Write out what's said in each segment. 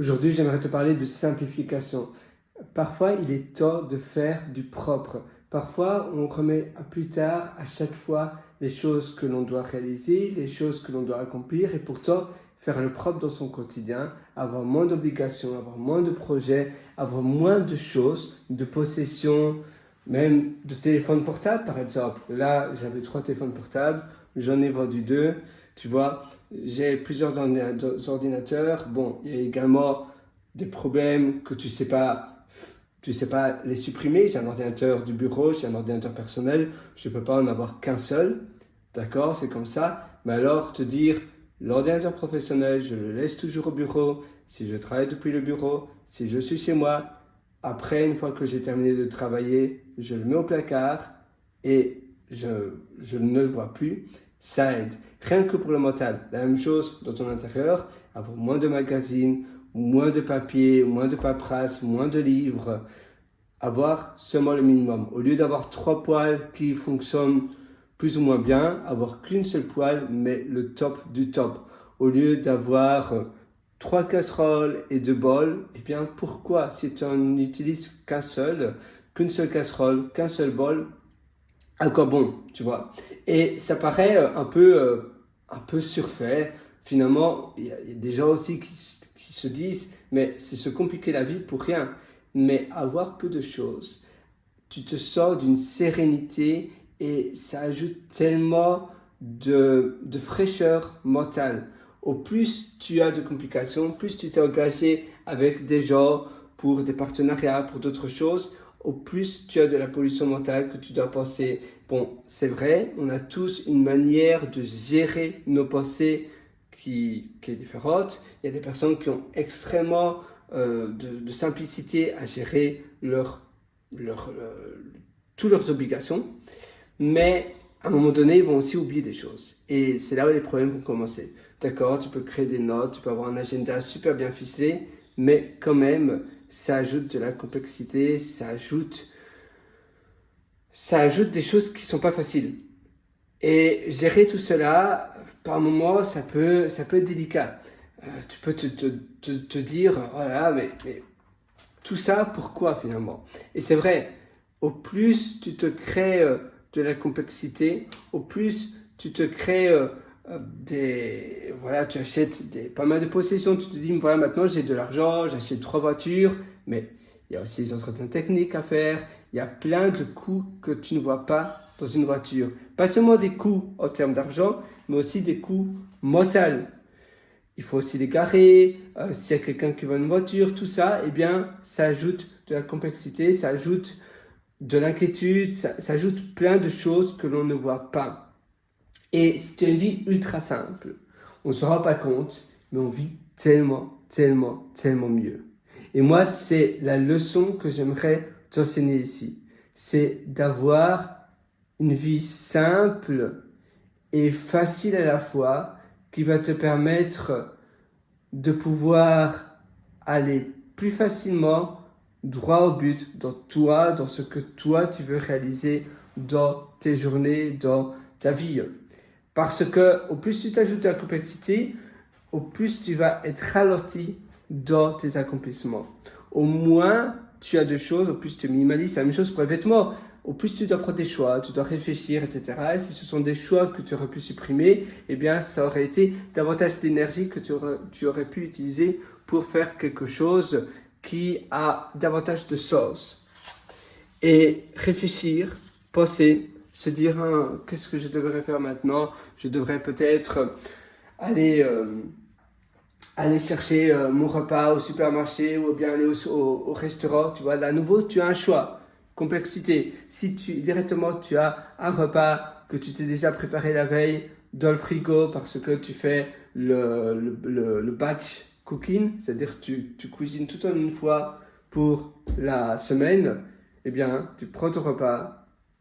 Aujourd'hui, j'aimerais te parler de simplification. Parfois, il est temps de faire du propre. Parfois, on remet à plus tard, à chaque fois, les choses que l'on doit réaliser, les choses que l'on doit accomplir, et pourtant, faire le propre dans son quotidien, avoir moins d'obligations, avoir moins de projets, avoir moins de choses, de possessions, même de téléphones portables, par exemple. Là, j'avais 3 téléphones portables, j'en ai vendu 2. Tu vois, j'ai plusieurs ordinateurs. Bon, il y a également des problèmes que tu sais pas les supprimer. J'ai un ordinateur du bureau, j'ai un ordinateur personnel. Je ne peux pas en avoir qu'un seul. D'accord, c'est comme ça. Mais alors, te dire, l'ordinateur professionnel, je le laisse toujours au bureau. Si je travaille depuis le bureau, si je suis chez moi, après, une fois que j'ai terminé de travailler, je le mets au placard et je ne le vois plus. Ça aide. Rien que pour le mental. La même chose dans ton intérieur, avoir moins de magazines, moins de papier, moins de paperasse, moins de livres. Avoir seulement le minimum. Au lieu d'avoir 3 poêles qui fonctionnent plus ou moins bien, avoir qu'une seule poêle, mais le top du top. Au lieu d'avoir 3 casseroles et 2 bols, eh bien pourquoi, si tu n'utilises qu'une seule casserole, qu'un seul bol, à quoi bon, tu vois? Et ça paraît un peu surfait. Finalement, il y a des gens aussi qui se disent, mais c'est se compliquer la vie pour rien. Mais avoir peu de choses, tu te sors d'une sérénité et ça ajoute tellement de fraîcheur mentale. Au plus tu as de complications, plus tu t'es engagé avec des gens pour des partenariats, pour d'autres choses, au plus tu as de la pollution mentale que tu dois penser. Bon, c'est vrai, on a tous une manière de gérer nos pensées qui est différente. Il y a des personnes qui ont extrêmement de simplicité à gérer toutes leurs obligations, mais à un moment donné, ils vont aussi oublier des choses. Et c'est là où les problèmes vont commencer. D'accord, tu peux créer des notes, tu peux avoir un agenda super bien ficelé, mais quand même, ça ajoute de la complexité, ça ajoute des choses qui ne sont pas faciles. Et gérer tout cela, par moments, ça peut être délicat. Tu peux te dire, oh là là, mais tout ça, pourquoi finalement? Et c'est vrai, au plus tu te crées de la complexité, au plus tu te crées voilà, tu achètes pas mal de possessions, tu te dis, voilà, maintenant j'ai de l'argent, j'achète 3 voitures, mais il y a aussi les entretiens techniques à faire, il y a plein de coûts que tu ne vois pas dans une voiture. Pas seulement des coûts en termes d'argent, mais aussi des coûts mentaux. Il faut aussi les garer, s'il y a quelqu'un qui veut une voiture, tout ça, eh bien, ça ajoute de la complexité, ça ajoute de l'inquiétude, ça ajoute plein de choses que l'on ne voit pas. Et c'est une vie ultra simple. On ne se rend pas compte, mais on vit tellement, tellement, tellement mieux. Et moi, c'est la leçon que j'aimerais t'enseigner ici. C'est d'avoir une vie simple et facile à la fois qui va te permettre de pouvoir aller plus facilement droit au but dans toi, dans ce que toi tu veux réaliser dans tes journées, dans ta vie. Parce que au plus tu t'ajoutes de la complexité, au plus tu vas être ralenti dans tes accomplissements. Au moins tu as de choses, au plus tu es minimaliste, c'est la même chose pour les vêtements. Au plus tu dois prendre des choix, tu dois réfléchir, etc. Et si ce sont des choix que tu aurais pu supprimer, eh bien ça aurait été davantage d'énergie que tu aurais pu utiliser pour faire quelque chose qui a davantage de sens. Et réfléchir, penser, se dire qu'est-ce que je devrais faire maintenant? Je devrais peut-être aller chercher mon repas au supermarché ou bien aller au restaurant. Tu vois, là, à nouveau, tu as un choix. Complexité. Si directement tu as un repas que tu t'es déjà préparé la veille dans le frigo parce que tu fais le batch cooking, c'est-à-dire tu cuisines tout en une fois pour la semaine, eh bien, tu prends ton repas,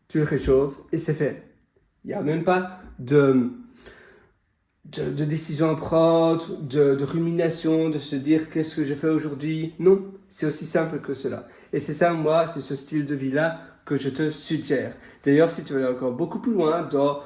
tu le réchauffes et c'est fait. Il n'y a même pas de décision à prendre, de rumination, de se dire qu'est-ce que je fais aujourd'hui. Non, c'est aussi simple que cela. Et c'est ça, moi, c'est ce style de vie-là que je te suggère. D'ailleurs, si tu veux aller encore beaucoup plus loin dans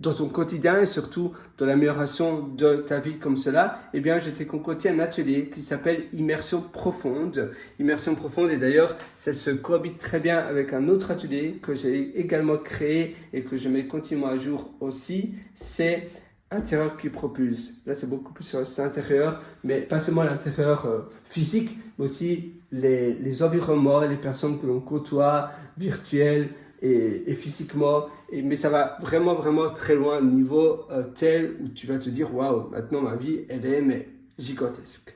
ton quotidien et surtout dans l'amélioration de ta vie comme cela, eh bien, je t'ai concocté un atelier qui s'appelle Immersion Profonde. Immersion Profonde, et d'ailleurs, ça se cohabite très bien avec un autre atelier que j'ai également créé et que je mets continuellement à jour aussi. C'est Intérieur qui propulse. Là, c'est beaucoup plus sur l'intérieur, mais pas seulement l'intérieur physique, mais aussi les environnements, les personnes que l'on côtoie, virtuelles et physiquement. Mais ça va vraiment, vraiment très loin, au niveau tel où tu vas te dire, waouh, maintenant ma vie, elle est mais, gigantesque.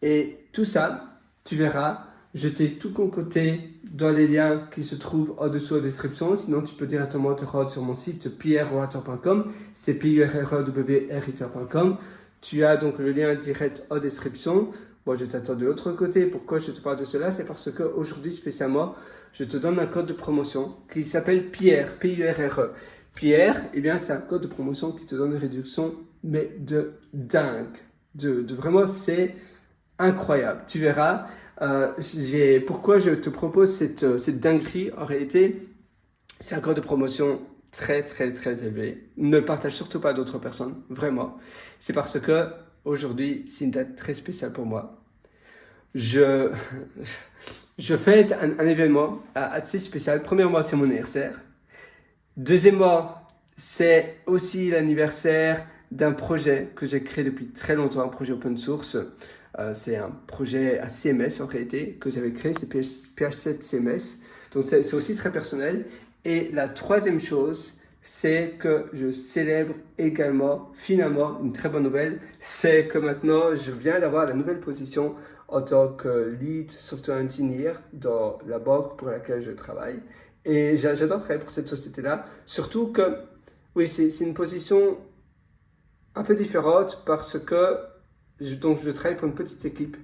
Et tout ça, tu verras, je t'ai tout concocté dans les liens qui se trouvent au-dessous en description. Sinon, tu peux directement te rendre sur mon site pierrewater.com, c'est pierrewriter.com. Tu as donc le lien direct en description. Moi, je t'attends de l'autre côté. Pourquoi je te parle de cela? C'est parce qu'aujourd'hui, spécialement, je te donne un code de promotion qui s'appelle Pierre, P-U-R-R-E. Pierre, eh bien, c'est un code de promotion qui te donne une réduction, mais de dingue. De vraiment, c'est incroyable. Tu verras. Pourquoi je te propose cette dinguerie? En réalité, c'est un code de promotion très, très, très élevé. Ne partage surtout pas à d'autres personnes, vraiment. C'est parce que aujourd'hui, c'est une date très spéciale pour moi. Je fête un événement assez spécial. Premièrement, c'est mon anniversaire. Deuxièmement, c'est aussi l'anniversaire d'un projet que j'ai créé depuis très longtemps, un projet open source. C'est un projet à CMS en réalité que j'avais créé, c'est PH7 CMS. Donc c'est aussi très personnel. Et la troisième chose, c'est que je célèbre également, finalement, une très bonne nouvelle, c'est que maintenant je viens d'avoir la nouvelle position en tant que lead software engineer dans la banque pour laquelle je travaille. Et j'adore travailler pour cette société-là, surtout que, oui, c'est une position un peu différente parce que je travaille pour une petite équipe.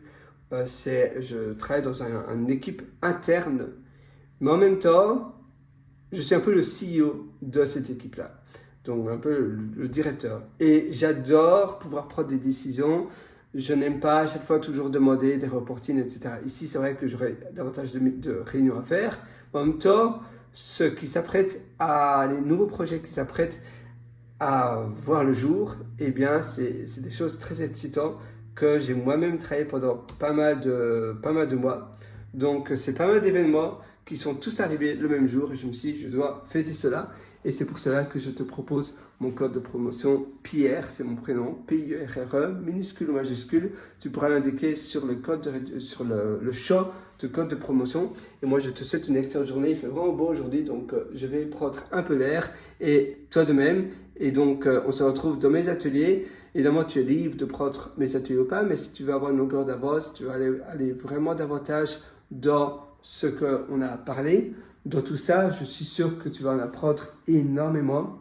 Je travaille dans une équipe interne, mais en même temps, je suis un peu le CEO de cette équipe-là, donc un peu le directeur. Et j'adore pouvoir prendre des décisions. Je n'aime pas à chaque fois toujours demander des reportings, etc. Ici, c'est vrai que j'aurais davantage de réunions à faire. Mais en même temps, les nouveaux projets qui s'apprêtent à voir le jour, eh bien, c'est des choses très excitantes que j'ai moi-même travaillé pendant pas mal de mois. Donc, c'est pas mal d'événements qui sont tous arrivés le même jour et je me suis dit, je dois fêter cela. Et c'est pour cela que je te propose mon code de promotion Pierre, c'est mon prénom, P-I-R-R-E, minuscule ou majuscule. Tu pourras l'indiquer sur le champ de code de promotion. Et moi, je te souhaite une excellente journée. Il fait vraiment beau aujourd'hui, donc je vais prendre un peu l'air et toi de même. Et donc, on se retrouve dans mes ateliers. Évidemment, tu es libre de prendre mes ateliers ou pas, mais si tu veux avoir une longueur d'avance, tu vas aller vraiment davantage dans ce qu'on a parlé. Dans tout ça, je suis sûr que tu vas en apprendre énormément.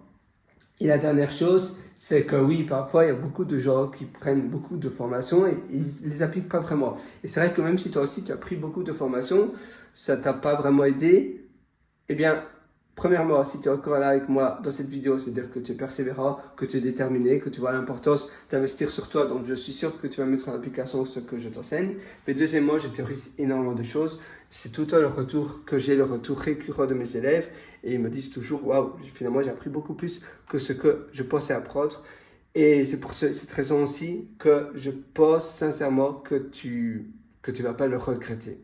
Et la dernière chose, c'est que oui, parfois, il y a beaucoup de gens qui prennent beaucoup de formations et ils ne les appliquent pas vraiment. Et c'est vrai que même si toi aussi, tu as pris beaucoup de formations, ça ne t'a pas vraiment aidé, eh bien, premièrement, si tu es encore là avec moi dans cette vidéo, c'est-à-dire que tu es persévérant, que tu es déterminé, que tu vois l'importance d'investir sur toi. Donc, je suis sûr que tu vas mettre en application ce que je t'enseigne. Mais deuxièmement, je théorise énormément de choses. C'est tout le temps le retour que j'ai, le retour récurrent de mes élèves. Et ils me disent toujours, waouh, finalement, j'ai appris beaucoup plus que ce que je pensais apprendre. Et c'est pour cette raison aussi que je pense sincèrement que tu vas pas le regretter.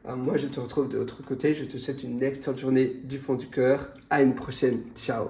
Moi, je te retrouve de l'autre côté. Je te souhaite une excellente journée du fond du cœur. À une prochaine. Ciao.